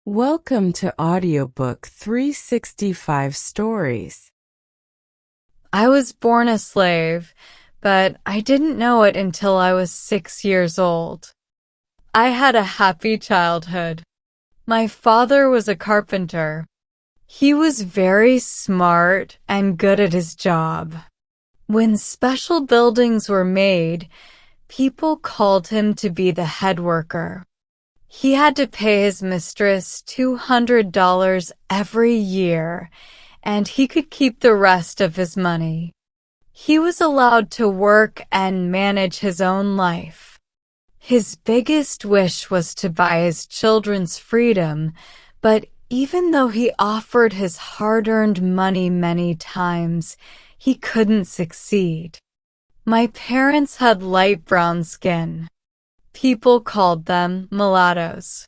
Welcome to Audiobook 365 Stories. I was born a slave, but I didn't know it until I was 6 years old. I had a happy childhood. My father was a carpenter. He was very smart and good at his job. When special buildings were made, people called him to be the head worker. He had to pay his mistress $200 every year, and he could keep the rest of his money. He was allowed to work and manage his own life. His biggest wish was to buy his children's freedom, but even though he offered his hard-earned money many times, he couldn't succeed. My parents had light brown skin. People called them mulattoes.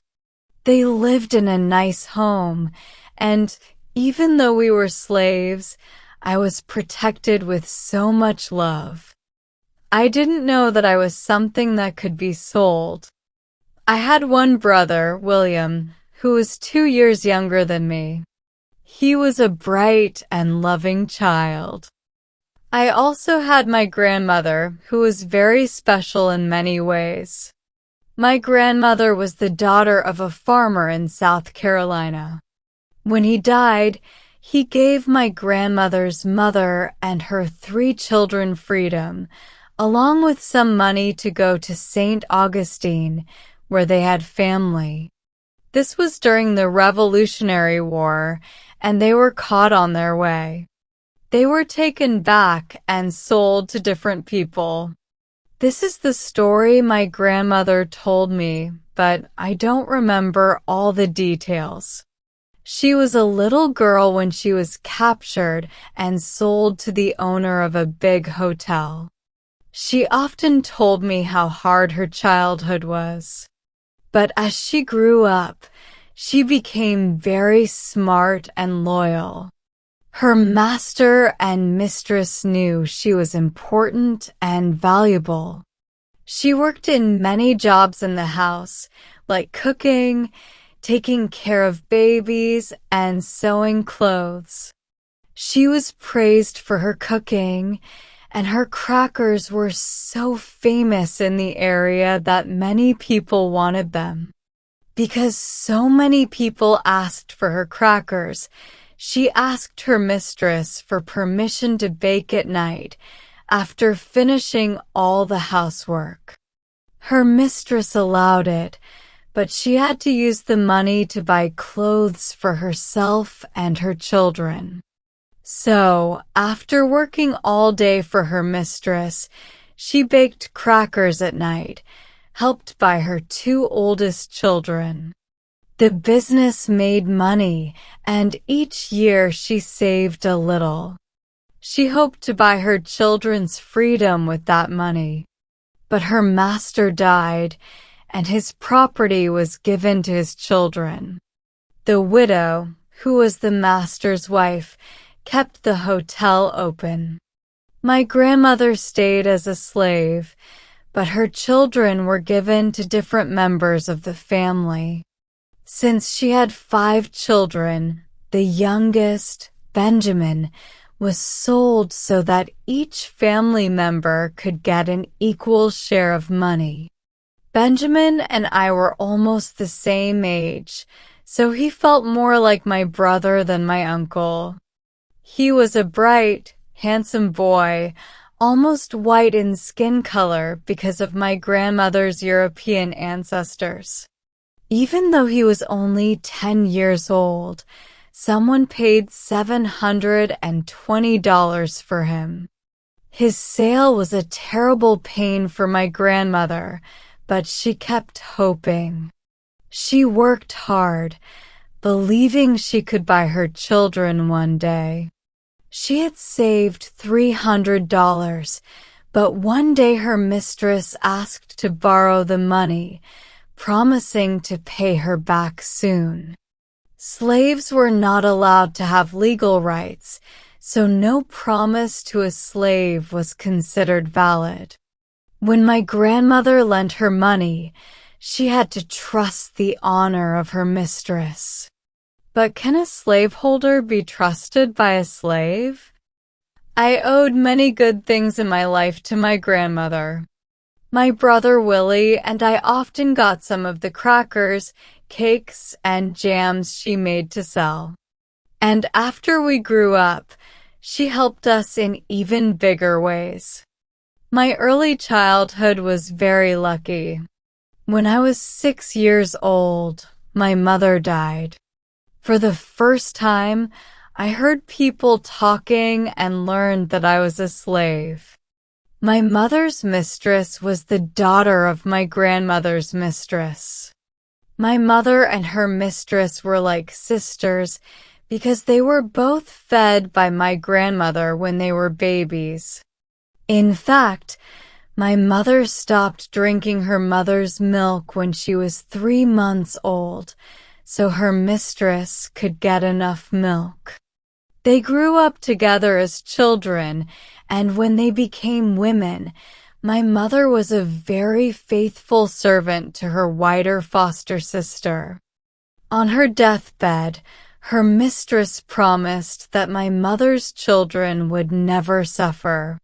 They lived in a nice home, and even though we were slaves, I was protected with so much love. I didn't know that I was something that could be sold. I had one brother, William, who was 2 years younger than me. He was a bright and loving child. I also had my grandmother, who was very special in many ways. My grandmother was the daughter of a farmer in South Carolina. When he died, he gave my grandmother's mother and her 3 children freedom, along with some money to go to St. Augustine, where they had family. This was during the Revolutionary War, and they were caught on their way. They were taken back and sold to different people. This is the story my grandmother told me, but I don't remember all the details. She was a little girl when she was captured and sold to the owner of a big hotel. She often told me how hard her childhood was. But as she grew up, she became very smart and loyal. Her master and mistress knew she was important and valuable. She worked in many jobs in the house, like cooking, taking care of babies, and sewing clothes. She was praised for her cooking, and her crackers were so famous in the area that many people wanted them. Because so many people asked for her crackers, she asked her mistress for permission to bake at night after finishing all the housework. Her mistress allowed it, but she had to use the money to buy clothes for herself and her children. So, after working all day for her mistress, she baked crackers at night, helped by her 2 oldest children. The business made money, and each year she saved a little. She hoped to buy her children's freedom with that money. But her master died, and his property was given to his children. The widow, who was the master's wife, kept the hotel open. My grandmother stayed as a slave, but her children were given to different members of the family. Since she had 5 children, the youngest, Benjamin, was sold so that each family member could get an equal share of money. Benjamin and I were almost the same age, so he felt more like my brother than my uncle. He was a bright, handsome boy, almost white in skin color because of my grandmother's European ancestors. Even though he was only 10 years old, someone paid $720 for him. His sale was a terrible pain for my grandmother, but she kept hoping. She worked hard, believing she could buy her children one day. She had saved $300, but one day her mistress asked to borrow the money, promising to pay her back soon. Slaves were not allowed to have legal rights, so no promise to a slave was considered valid. When my grandmother lent her money, She had to trust the honor of her mistress. But can a slaveholder be trusted by a slave? I owed many good things in my life to my grandmother. My brother Willie and I often got some of the crackers, cakes, and jams she made to sell. And after we grew up, she helped us in even bigger ways. My early childhood was very lucky. When I was 6 years old, my mother died. For the first time, I heard people talking and learned that I was a slave. My mother's mistress was the daughter of my grandmother's mistress. My mother and her mistress were like sisters because they were both fed by my grandmother when they were babies. In fact, my mother stopped drinking her mother's milk when she was 3 months old, so her mistress could get enough milk. They grew up together as children, and when they became women, my mother was a very faithful servant to her whiter foster sister. On her deathbed, her mistress promised that my mother's children would never suffer.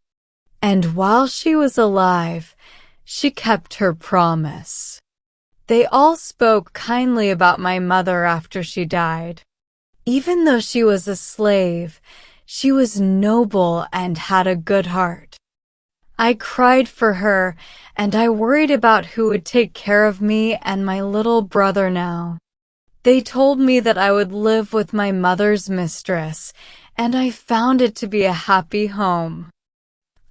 And while she was alive, she kept her promise. They all spoke kindly about my mother after she died. Even though she was a slave, she was noble and had a good heart. I cried for her, and I worried about who would take care of me and my little brother now. They told me that I would live with my mother's mistress, and I found it to be a happy home.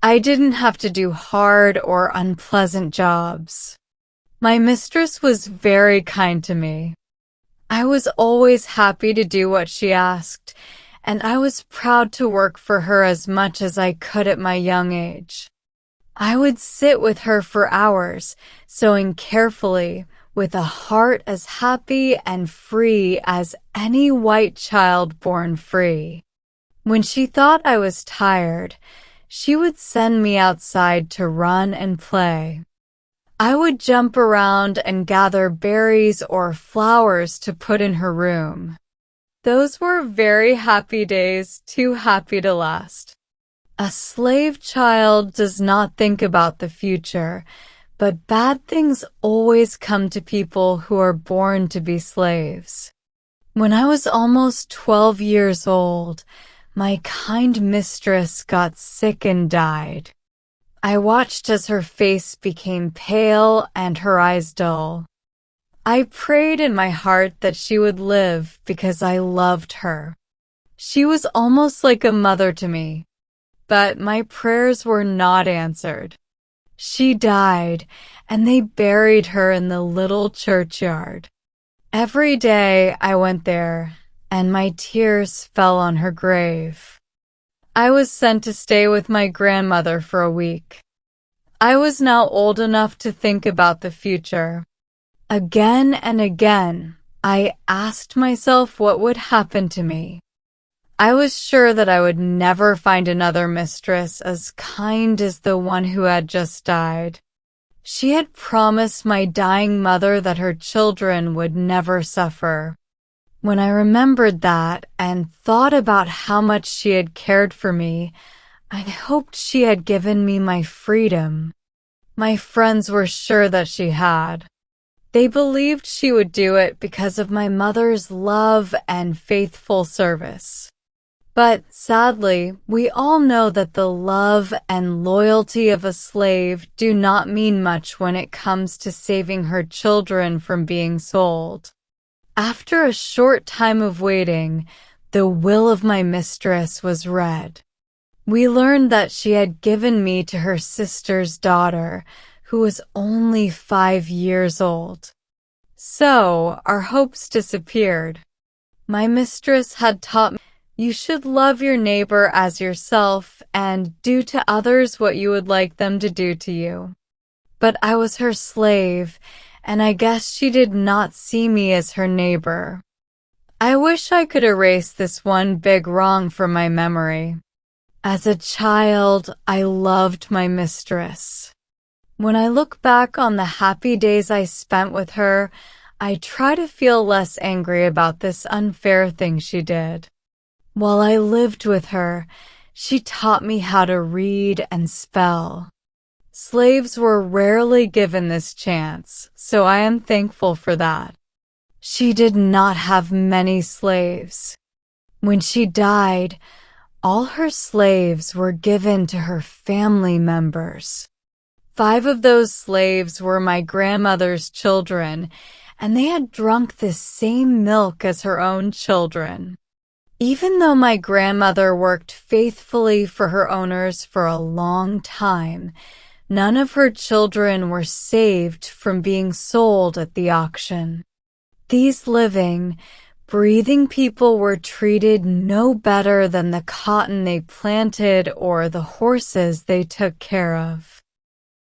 I didn't have to do hard or unpleasant jobs. My mistress was very kind to me. I was always happy to do what she asked, and I was proud to work for her as much as I could at my young age. I would sit with her for hours, sewing carefully, with a heart as happy and free as any white child born free. When she thought I was tired, she would send me outside to run and play. I would jump around and gather berries or flowers to put in her room. Those were very happy days, too happy to last. A slave child does not think about the future, but bad things always come to people who are born to be slaves. When I was almost 12 years old, my kind mistress got sick and died. I watched as her face became pale and her eyes dull. I prayed in my heart that she would live because I loved her. She was almost like a mother to me, but my prayers were not answered. She died, and they buried her in the little churchyard. Every day I went there, and my tears fell on her grave. I was sent to stay with my grandmother for a week. I was now old enough to think about the future. Again and again, I asked myself what would happen to me. I was sure that I would never find another mistress as kind as the one who had just died. She had promised my dying mother that her children would never suffer. When I remembered that and thought about how much she had cared for me, I hoped she had given me my freedom. My friends were sure that she had. They believed she would do it because of my mother's love and faithful service. But sadly, we all know that the love and loyalty of a slave do not mean much when it comes to saving her children from being sold. After a short time of waiting, the will of my mistress was read. We learned that she had given me to her sister's daughter, who was only 5 years old. So, our hopes disappeared. My mistress had taught me, you should love your neighbor as yourself and do to others what you would like them to do to you. But I was her slave, and I guess she did not see me as her neighbor. I wish I could erase this one big wrong from my memory. As a child, I loved my mistress. When I look back on the happy days I spent with her, I try to feel less angry about this unfair thing she did. While I lived with her, she taught me how to read and spell. Slaves were rarely given this chance, so I am thankful for that. She did not have many slaves. When she died, all her slaves were given to her family members. 5 of those slaves were my grandmother's children, and they had drunk the same milk as her own children. Even though my grandmother worked faithfully for her owners for a long time, none of her children were saved from being sold at the auction. These living, breathing people were treated no better than the cotton they planted or the horses they took care of.